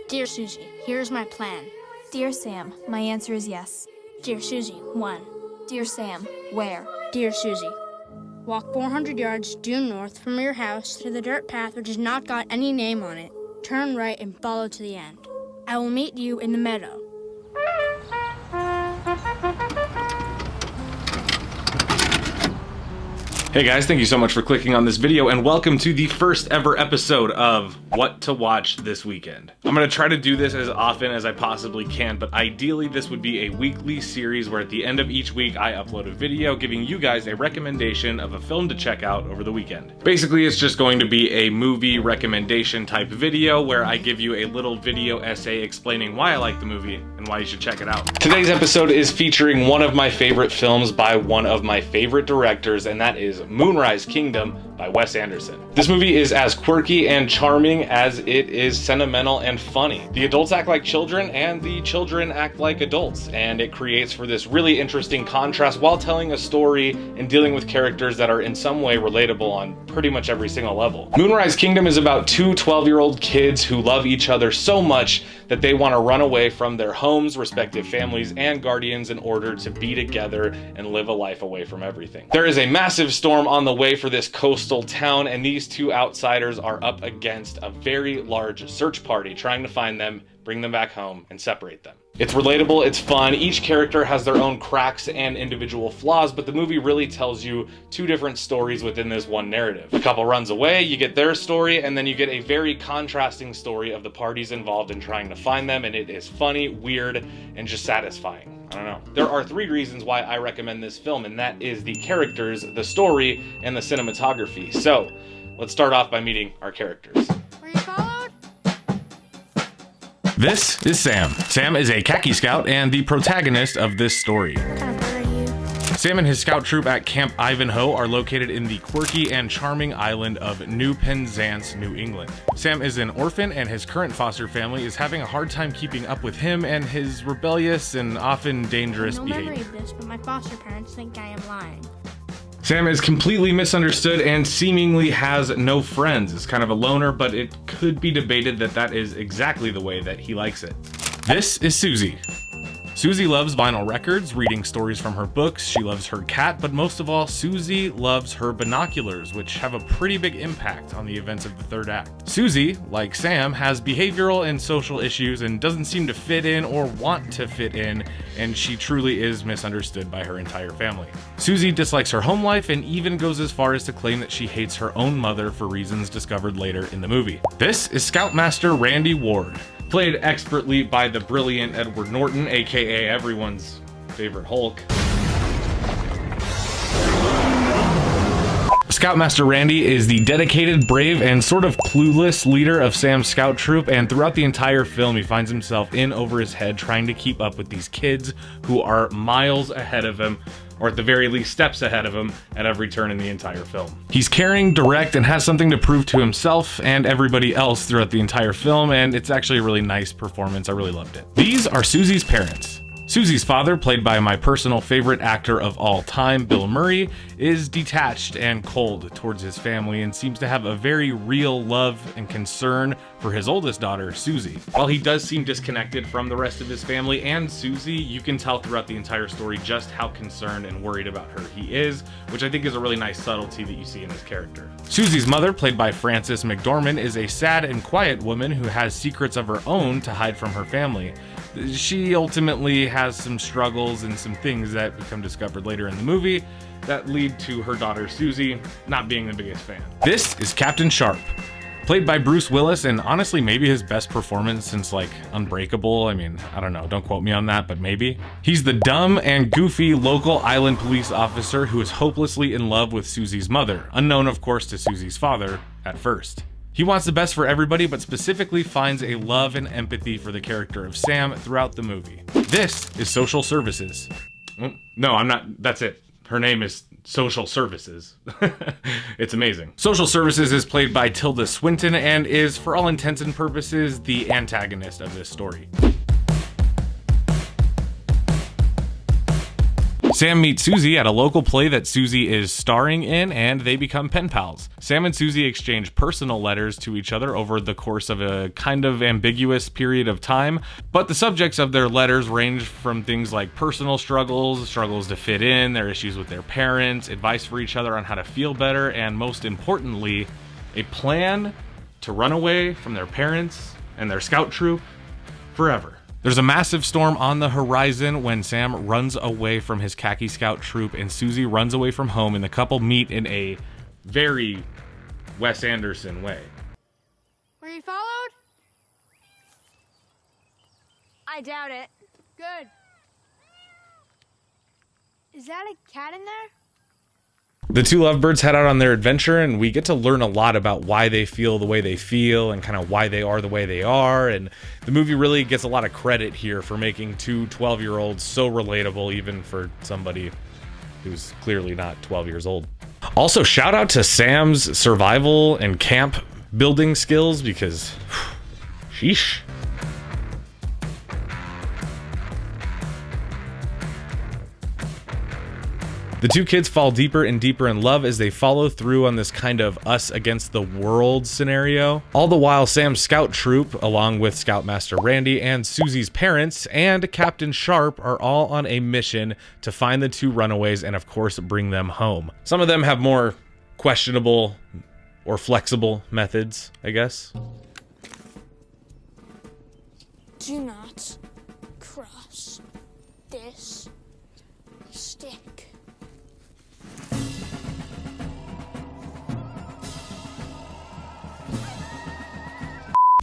Dear Susie, here's my plan. Dear Sam, my answer is yes. Dear Susie, 1. Dear Sam, where? Dear Susie, walk 400 yards due north from your house to the dirt path which has not got any name on it. Turn right and follow to the end. I will meet you in the meadow. Hey guys, thank you so much for clicking on this video and welcome to the first ever episode of What to Watch This Weekend. I'm going to try to do this as often as I possibly can, but ideally this would be a weekly series where at the end of each week I upload a video giving you guys a recommendation of a film to check out over the weekend. Basically, it's just going to be a movie recommendation type video where I give you a little video essay explaining why I like the movie and why you should check it out. Today's episode is featuring one of my favorite films by one of my favorite directors, and that is Moonrise Kingdom by Wes Anderson. This movie is as quirky and charming as it is sentimental and funny. The adults act like children and the children act like adults, and it creates for this really interesting contrast while telling a story and dealing with characters that are in some way relatable on pretty much every single level. Moonrise Kingdom is about two 12-year-old kids who love each other so much that they want to run away from their homes, respective families, and guardians in order to be together and live a life away from everything. There is a massive storm on the way for this coastal town, and these two outsiders are up against a very large search party trying to find them, bring them back home, and separate them. It's relatable, it's fun, each character has their own cracks and individual flaws, but the movie really tells you two different stories within this one narrative. The couple runs away, you get their story, and then you get a very contrasting story of the parties involved in trying to find them, and it is funny, weird, and just satisfying. I don't know. There are 3 reasons why I recommend this film, and that is the characters, the story, and the cinematography. So, let's start off by meeting our characters. Were you followed? This is Sam. Sam is a khaki scout and the protagonist of this story. What kind of bird are you? Sam and his scout troop at Camp Ivanhoe are located in the quirky and charming island of New Penzance, New England. Sam is an orphan, and his current foster family is having a hard time keeping up with him and his rebellious and often dangerous behavior. No memory of this, but my foster parents think I am lying. Sam is completely misunderstood and seemingly has no friends. Is kind of a loner, but it could be debated that that is exactly the way that he likes it. This is Susie. Susie loves vinyl records, reading stories from her books. She loves her cat, but most of all, Susie loves her binoculars, which have a pretty big impact on the events of the third act. Susie, like Sam, has behavioral and social issues and doesn't seem to fit in or want to fit in, and she truly is misunderstood by her entire family. Susie dislikes her home life and even goes as far as to claim that she hates her own mother for reasons discovered later in the movie. This is Scoutmaster Randy Ward, played expertly by the brilliant Edward Norton, aka everyone's favorite Hulk. Scoutmaster Randy is the dedicated, brave, and sort of clueless leader of Sam's scout troop, and throughout the entire film he finds himself in over his head trying to keep up with these kids who are miles ahead of him, or at the very least steps ahead of him at every turn in the entire film. He's caring, direct, and has something to prove to himself and everybody else throughout the entire film, and it's actually a really nice performance. I really loved it. These are Susie's parents. Susie's father, played by my personal favorite actor of all time, Bill Murray, is detached and cold towards his family and seems to have a very real love and concern for his oldest daughter, Susie. While he does seem disconnected from the rest of his family and Susie, you can tell throughout the entire story just how concerned and worried about her he is, which I think is a really nice subtlety that you see in his character. Susie's mother, played by Frances McDormand, is a sad and quiet woman who has secrets of her own to hide from her family. She ultimately has some struggles and some things that become discovered later in the movie that lead to her daughter Susie not being the biggest fan. This is Captain Sharp, played by Bruce Willis, and honestly maybe his best performance since like Unbreakable. I mean, I don't know, don't quote me on that, but maybe. He's the dumb and goofy local island police officer who is hopelessly in love with Susie's mother, unknown of course to Susie's father at first. He wants the best for everybody, but specifically finds a love and empathy for the character of Sam throughout the movie. This is Social Services. No, I'm not, that's it. Her name is Social Services. It's amazing. Social Services is played by Tilda Swinton and is, for all intents and purposes, the antagonist of this story. Sam meets Susie at a local play that Susie is starring in, and they become pen pals. Sam and Susie exchange personal letters to each other over the course of a kind of ambiguous period of time, but the subjects of their letters range from things like personal struggles to fit in, their issues with their parents, advice for each other on how to feel better, and most importantly, a plan to run away from their parents and their scout troop forever. There's a massive storm on the horizon when Sam runs away from his khaki scout troop and Susie runs away from home, and the couple meet in a very Wes Anderson way. Were you followed? I doubt it. Good. Is that a cat in there? The two lovebirds head out on their adventure, and we get to learn a lot about why they feel the way they feel and kind of why they are the way they are. And the movie really gets a lot of credit here for making two 12-year-olds so relatable, even for somebody who's clearly not 12 years old. Also, shout out to Sam's survival and camp building skills, because sheesh. The two kids fall deeper and deeper in love as they follow through on this kind of us against the world scenario. All the while, Sam's scout troop, along with Scoutmaster Randy and Susie's parents and Captain Sharp, are all on a mission to find the two runaways and, of course, bring them home. Some of them have more questionable or flexible methods, I guess. Do not cross this stick.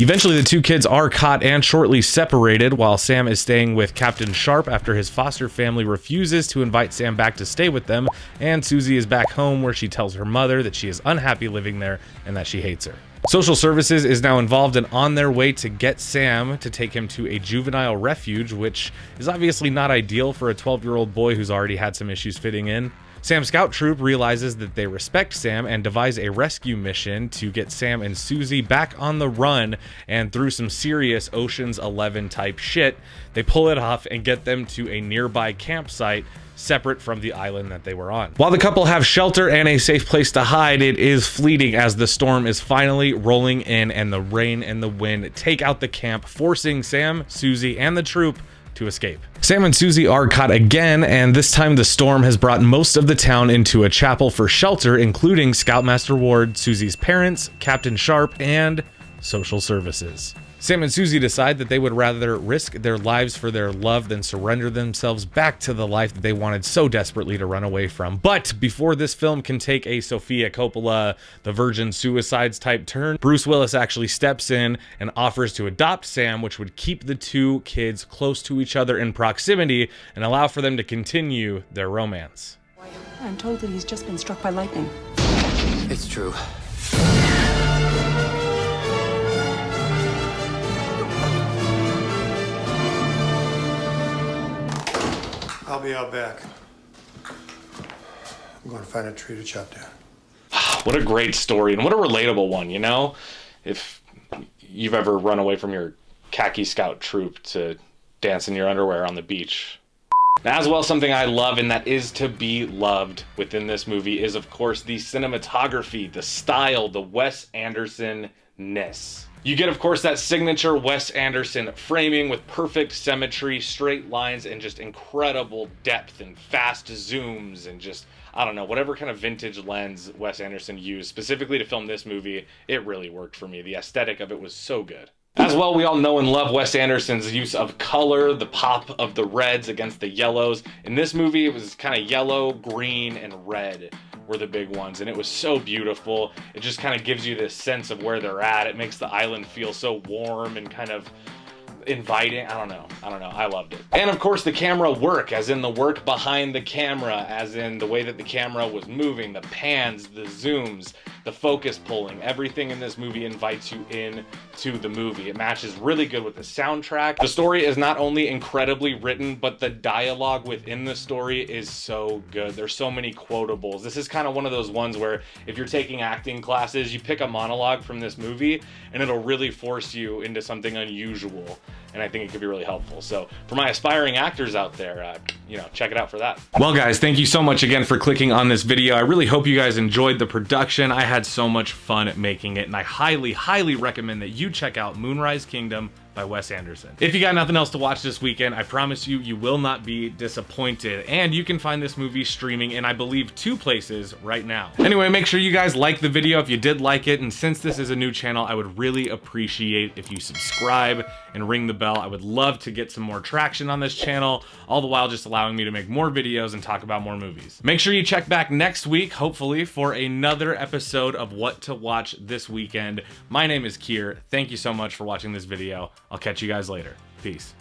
Eventually, the two kids are caught and shortly separated while Sam is staying with Captain Sharp after his foster family refuses to invite Sam back to stay with them, and Susie is back home where she tells her mother that she is unhappy living there and that she hates her. Social Services is now involved and on their way to get Sam to take him to a juvenile refuge, which is obviously not ideal for a 12-year-old boy who's already had some issues fitting in. Sam's scout troop realizes that they respect Sam and devise a rescue mission to get Sam and Susie back on the run, and through some serious Ocean's 11 type shit, they pull it off and get them to a nearby campsite separate from the island that they were on. While the couple have shelter and a safe place to hide, it is fleeting as the storm is finally rolling in and the rain and the wind take out the camp, forcing Sam, Susie, and the troop to escape. Sam and Susie are caught again, and this time the storm has brought most of the town into a chapel for shelter, including Scoutmaster Ward, Susie's parents, Captain Sharp, and Social Services. Sam and Susie decide that they would rather risk their lives for their love than surrender themselves back to the life that they wanted so desperately to run away from. But before this film can take a Sofia Coppola, the Virgin Suicides type turn, Bruce Willis actually steps in and offers to adopt Sam, which would keep the two kids close to each other in proximity and allow for them to continue their romance. I'm told that he's just been struck by lightning. It's true. I'll be out back. I'm going to find a tree to chop down. What a great story, and what a relatable one, you know? If you've ever run away from your khaki scout troop to dance in your underwear on the beach. As well, something I love and that is to be loved within this movie is, of course, the cinematography, the style, the Wes Anderson-ness. You get, of course, that signature Wes Anderson framing with perfect symmetry, straight lines, and just incredible depth and fast zooms and just, I don't know, whatever kind of vintage lens Wes Anderson used specifically to film this movie, it really worked for me. The aesthetic of it was so good. As well, we all know and love Wes Anderson's use of color, the pop of the reds against the yellows. In this movie, it was kind of yellow, green, and red were the big ones, and it was so beautiful. It just kind of gives you this sense of where they're at. It makes the island feel so warm and kind of inviting. I don't know. I loved it. And of course, the camera work, as in the work behind the camera, as in the way that the camera was moving, the pans, the zooms, the focus pulling, everything in this movie invites you in to the movie. It matches really good with the soundtrack. The story is not only incredibly written, but the dialogue within the story is so good. There's so many quotables. This is kind of one of those ones where if you're taking acting classes, you pick a monologue from this movie and it'll really force you into something unusual. and I think it could be really helpful. So for my aspiring actors out there, you know, check it out for that. Well guys, thank you so much again for clicking on this video. I really hope you guys enjoyed the production. I had so much fun making it, and I highly recommend that you check out Moonrise Kingdom by Wes Anderson. If you got nothing else to watch this weekend, I promise you, you will not be disappointed. And you can find this movie streaming in, I believe, 2 places right now. Anyway, make sure you guys like the video if you did like it. And since this is a new channel, I would really appreciate if you subscribe and ring the bell. I would love to get some more traction on this channel, all the while just allowing me to make more videos and talk about more movies. Make sure you check back next week, hopefully, for another episode of What to Watch This Weekend. My name is Kier. Thank you so much for watching this video. I'll catch you guys later. Peace.